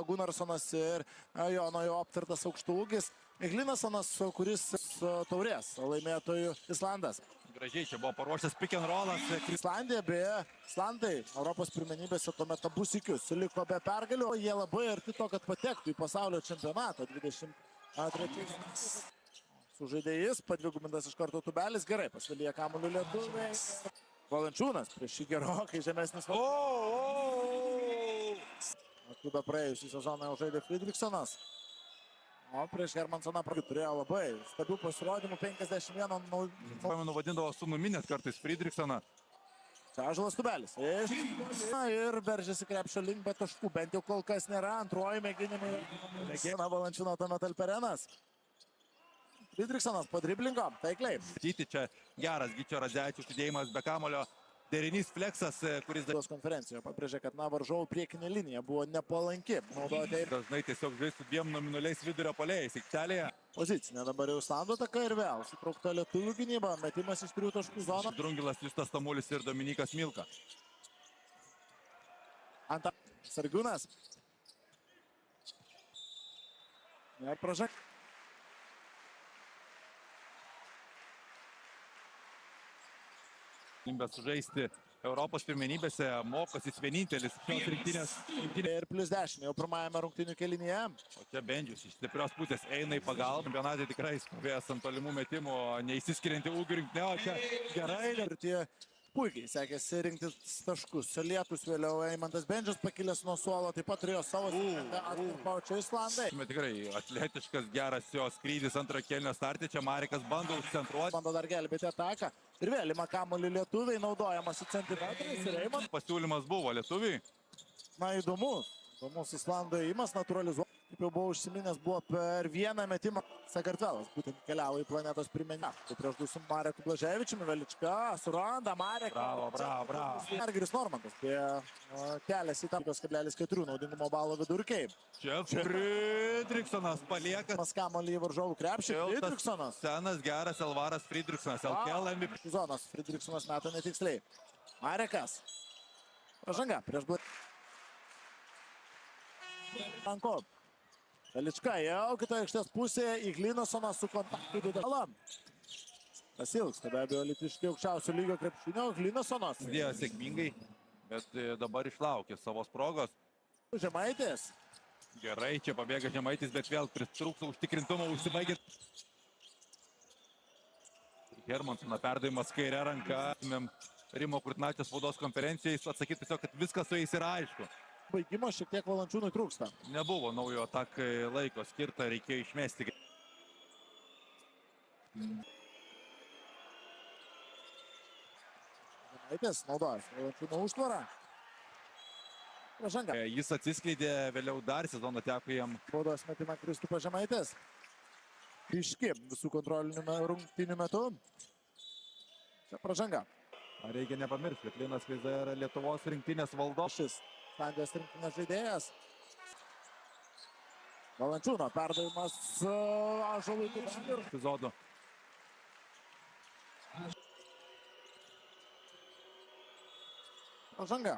Gunarsonas ir Jono jo aptartas aukštų ūgis. Iglinasonas, kuris taurės laimėtojų Islandas. Gražiai čia buvo paruošęs pick and rollas. Islandija, beje, Islandai Europos pirmenybėse tuomet abu sykius liko be pergalių, o jie labai arti to, kad patektų į pasaulio čempionatą 23. Sužaidė jis, padvigumintas iš karto Tubelis, gerai pasvalyje kamuolių lietuviai. Valančiūnas prieš šį gerokai žemesnis. Tada praėjusį sezoną jau žaidė Fridriksonas. O prieš Hermansoną turėjo labai stabių pasirodymų, 51. Pamenu, vadindavo sūnumi net kartais Fridriksoną. Čia Ąžuolas Tubelis. Ir veržėsi krepšio link, bet taškų bent jau kol kas nėra. Antroji mėginimai. Mėgina Valančiūno tuomet Alperenas. Fridriksonas po driblingo, taikliai. Matyti čia geras Gyčio Radzevičiaus judėjimas be kamulio. Derinys fleksas, kuris konferencijoje pabrėžė, kad varžovų priekinė linija buvo nepalanki. Dažnai tiesiog žais su dviem nominaliais vidurio puolėjais aikštelėje. Pozicinė dabar jau Islandų ataka ir vėl sutraukta lietuvių gynyba, metimas iš 3 taškų zoną. Drungilas, Justas Tamulis ir Dominikas Milka. Sargiūnas. Ir pražanga. Sužaisti Europos pirmenybėse mokosis vienintelis šios rinktinės. Ir plus 10 jau pirmajame rungtynių kėlinyje. O čia Bendžius iš stiprios pusės eina į pagalbą. Čempionate tikrai stovėjęs ant tolimų metimų, neįsiskirianti ūgių rinktinė. O čia gerai. Ir tie puikiai sekėsi rinkti taškus. Lietus vėliau Eimantas Bendžius pakilęs nuo suolo, taip pat turėjo savo atkarpą, čia Islandai. Tikrai atletiškas, geras jo skrydis antro kėlinio startė. Čia Marekas bando užcentruoti. Bando dar gelbėti ataką. Ir vėl ima kamuolį lietuviai, naudojamas į centimetrais ir Eimantas. Pasiūlymas buvo lietuviai. Įdomus. Įdomus Islandų įimas, naturalizuotas. Kaip jau buvo užsiminęs, buvo per vieną metimą. Sakartvelas būtent keliavo į planetos pirmenybę. Tai prieš du su Mareku Blaževičiumi, Velička suranda Mareką. Bravo. Argiris Normantas prie kelias į 1,4 naudingumo balo vidurkiai. Čia Fridriksonas palieka. Kamuolį į varžovų krepšį. Fridriksonas. Senas geras Elvaras Fridriksonas. LKL MVP. Zonas Fridriksonas meta netiksliai. Marekas. Pražanga prieš Blanko. Velička jau kitoje aikštės pusėje. Iglinasonas su kontaktu didelą. Pasilgsta be abejo Alytiškiai aukščiausio lygio krepšinio. Iglinasonas. Dėjo sėkmingai, bet dabar išlaukė savo sprogos. Žemaitis. Gerai, čia pabėga Žemaitis, bet vėl pritrūksta užtikrintumo, užsibaigė. Hermansono perdavimas kairė ranka. Rimo Kurtinavičiaus spaudos konferencijai atsakyti tiesiog, kad viskas su jais yra aišku. Baigimo šiek tiek Valančiūnui trūksta. Nebuvo naujo atakai laiko skirta, reikėjo išmesti. Žemaitis naudojas Valančiūno užtvarą. Pražanga. Jis atsiskleidė, vėliau dar sezoną teko jam. Baudos metimą Kristupas Žemaitis. Ryški visų kontrolinių rungtynių metu. Čia pražanga. Reikia nepamiršti, kad Linas Veiza yra Lietuvos rinktinės valdošis. Islandijos rinktinės žaidėjas. Valančiūno perdavimas Ąžuolui Tubeliui. Epizodų. Pražanga.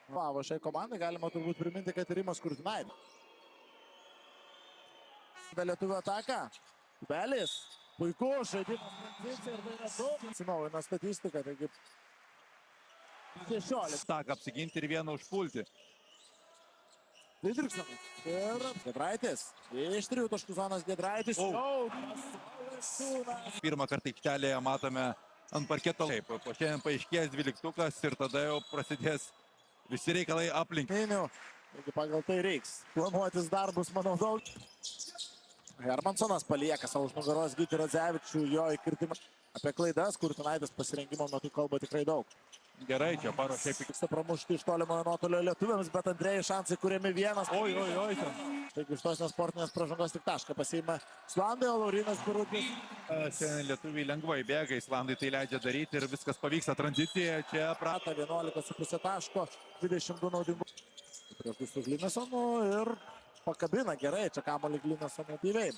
Vavo šiai komandai galima turbūt priminti, kad Rimas Kurtinavičius. Be lietuvių ataką. Tubelis. Puiku, žaidimas tranzicija ir tai yra daug. Atsinaujina statistika, taigi 16. Taką apsiginti ir vieną užpulti. Fridriksonas ir Giedraitis. Iš 3 taškų zonas Giedraitis. Pirmą kartą aikštelėje matome ant parketo. Taip, po šiandien paaiškės 12-ukas ir tada jau prasidės visi reikalai aplink. Taigi pagal tai reiks planuotis darbus, manau, daug. Hermansonas palieka savo už nugaros Gytį Radzevičių, jo įkirtimą. Apie klaidas Kurtinaitis pasirengimo metu kalba tikrai daug. Gerai, čia paruošė. Vyksta pramušti iš tolimojo nuotolio lietuviams, bet antrieji šansai kuriami vienas. Oi. Taigi iš tos nesportinės pražangos tik tašką pasiima Islandai, o Laurinas Birutės. Šiandien lietuviai lengvai bėga, Islandai tai leidžia daryti ir viskas pavyksta. Tranzicija čia Prata 11,5 taško, 22 naudingų. Prieš du su Glinasonu ir pakabina gerai, čia kamuolį Glinasono gyviai.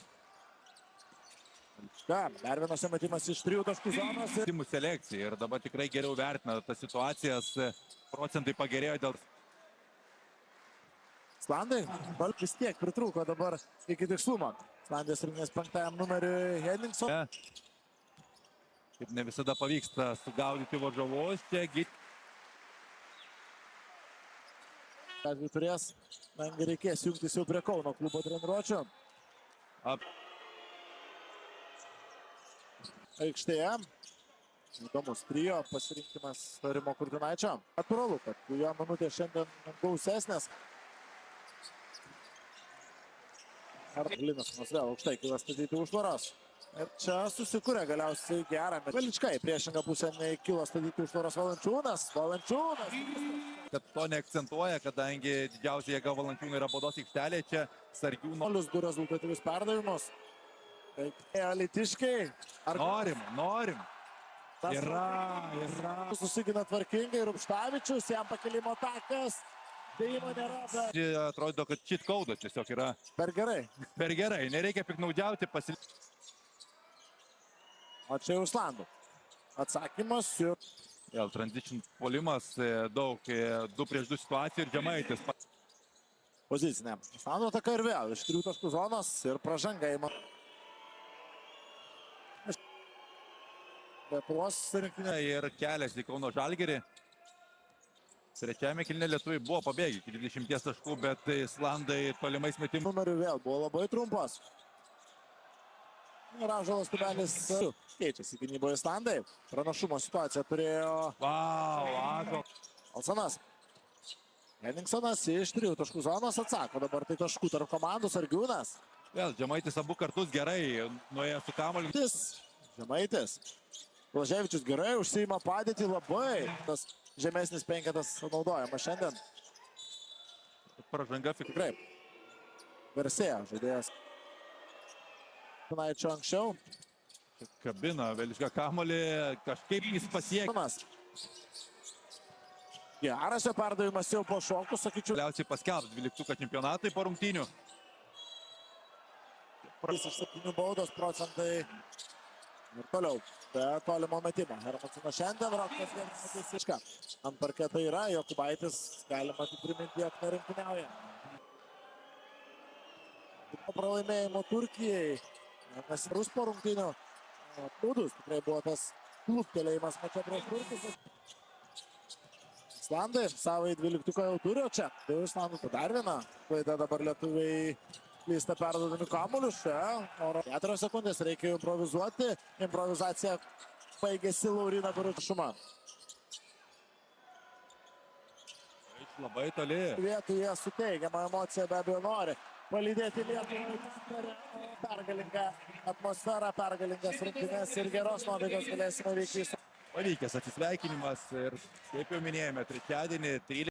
Dar vienas metimas iš 3 taškų zonos. Timų selekcija ir dabar tikrai geriau vertina tas situacijas. Procentai pagerėjo dėl... Islandai, bal vis tiek pritrūko dabar iki tikslumo. Islandijos rinktinės 5 numeriui Henningson. Kaip ne visada pavyksta sugaudyti varžovus, čia Atveju turės, Mengi reikės jungtis jau prie Kauno klubo treniruočio. Aikštėje. Įdomus trio pasirinkimas Rimo Kurtinaičio. Natūralu, kad jo minutė šiandien gausesnės. Linas vėl aukštai kyla statyti užtvaros. Ir čia susikūrė galiausiai gerą. Veličkai priešingą pusę nei kilo statyti užtvaros Valančiūnas. kad to neakcentuoja, kadangi didžiausia jėga Valančiūnų yra baudos aikštelė, čia Sargiūno. 0-2 rezultatyvius perdavimus. Alytiškiai. Norim. Yra. Susigina tvarkingai Rupštavičius, jam pakelimo takas. Dėjimo nėra, bet... Atrodo, kad cheat code tiesiog yra Per gerai. per gerai, nereikia piknaudžiauti, O čia jau Islandų. Atsakymas ir... Vėl transition puolimas, daug 2 prieš 2 situacijų ir Žemaitis. Pozicinė. Islandų ataka ir vėl iš 3 taškų zonos ir pražanga įma. Lietuvos rinktinė. Ir kelias į Kauno Žalgirį. Trečiame kėlinyje lietuviai buvo pabėgę iki 20 taškų, bet Islandai tolimais metimais. Numerių vėl buvo labai trumpas. Ir Ąžuolas Tubelis keičiasi gynyboje Islandai. Pranašumo situaciją turėjo Alsanas. Henningsonas iš 3 taškų zonos atsako. Dabar tai taškų tarp komandų Sargiūnas. Vėl Žemaitis abu kartus gerai nuėjo su kamuoliu. Žemaitis. Blaževičius gerai užsiima padėtį labai. Tas žemesnis penketas naudojamas šiandien. Pražanga Tikrai. Garsėja žaidėjas. Kunaičio anksčiau. Kabina Veličką kamuolį, kažkaip jis pasiekė. Geras jo perdavimas jau po šokų, sakyčiau. Galiausiai paskelbs 12 čempionatai po rungtynių. Iš 7 baudos procentai. Ir toliau, be tolimo metimo. Hermansonas šiandien, Rokas Hermansonas. Ant parketo yra, Jokubaitis, galima tik priminti, jog nerinktyniauja. Po pralaimėjimo Turkijai, nes Rus po rungtynių būdus, tikrai buvo tas kluptelėjimas mačio prieš Turkus. Islandai savai 12 jau turi, o čia 2 Islandų dar viena klaida dabar lietuviai. Klysta perdodami kamuolius, 4 sekundės reikia improvizuoti. Improvizacija baigėsi Lauryna Biručuma. Labai toli. Vietoje suteigiamą emociją be abejo nori palydėti Lietuvą. Pergalingą atmosferą, pergalingas rungtynes ir geros nuotaikos galėsime veikti. Pavykęs atsisveikinimas ir, kaip jau minėjome, trečiadienį 13.